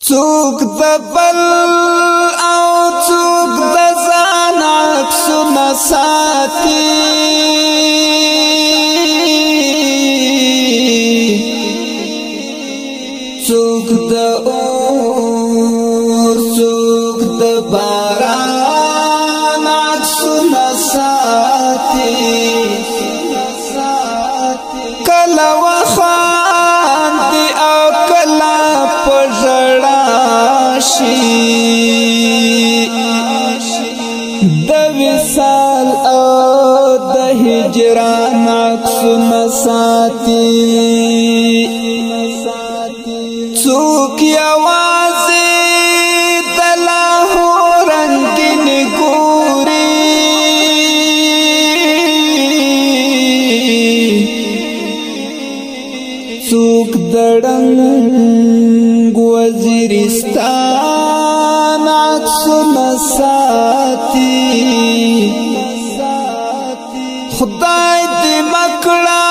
څوک د بل او څوک د ځان عکسونه ساتي څوک د اور څوک د باران عکسونه ساتي کله وخاندي او کله په ژړا شي د وصال او د هجران عکسونه ساتي څوک یوازې د لاهو رنګین ګوري څوک د ړنګ وزیرستان عکسونه ساتي خدای دې مکړه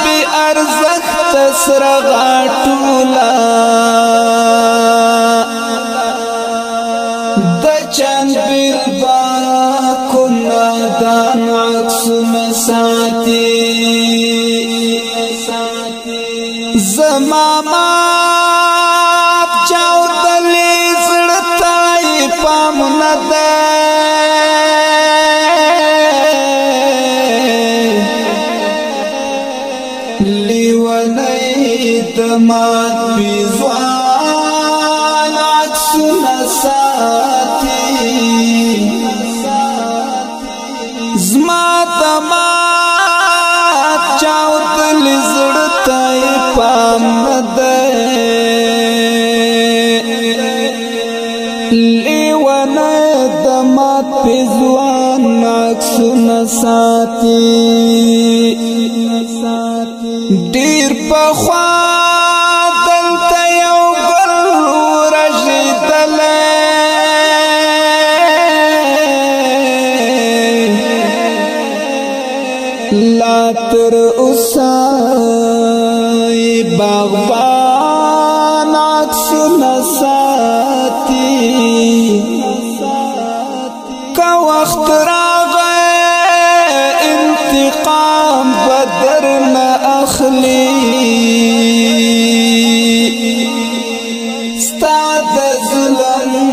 بې ارزښت سره غاټوله د چند بیلباکو نادان عکسونه ساتي زما مات چاودلې زړه ته یې پام نه دی لیونی د مات پیزوان عکسونه ساتي زما د مات چاودلې زړه ته یې پام نه دی لیونی د مات پیزوان عکسونه ساتي ډیر پخوا دلته یو ګل ورژېدلی لا تر اوسه یې باغبان عکسونه ساتي که وخت راغی انتقام بدر نه اخلي ستا د ظلم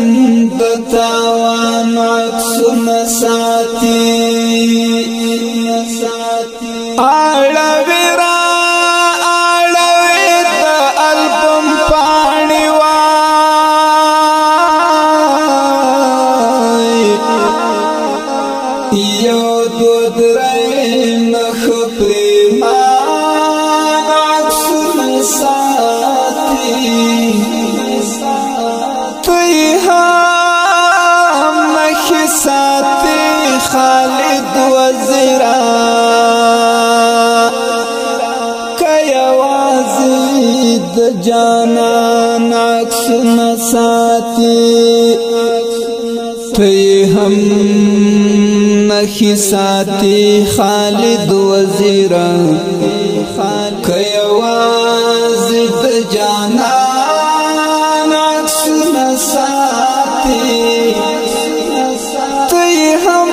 د تاوان عکسونه ساتي اړوي را اړوي د البم پاڼې وای یو دو درې نښه پرېمان عکسونه ساتي ته یې هم نښې ساتي خالد وزیره که یوازې د جانان عکسونه ساتي ته یې هم نښې ساتي خالد وزیره که یوازې د جانان عکسونه ساتي ته یې هم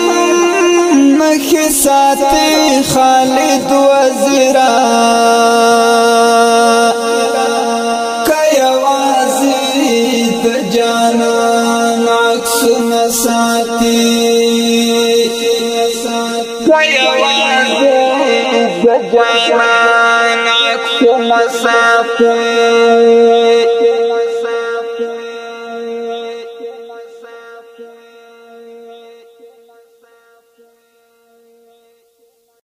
نښې ساتي خالد وزیره که یوازې د جانان عکسونه ساتي Jana, Jana, Jana, Jana,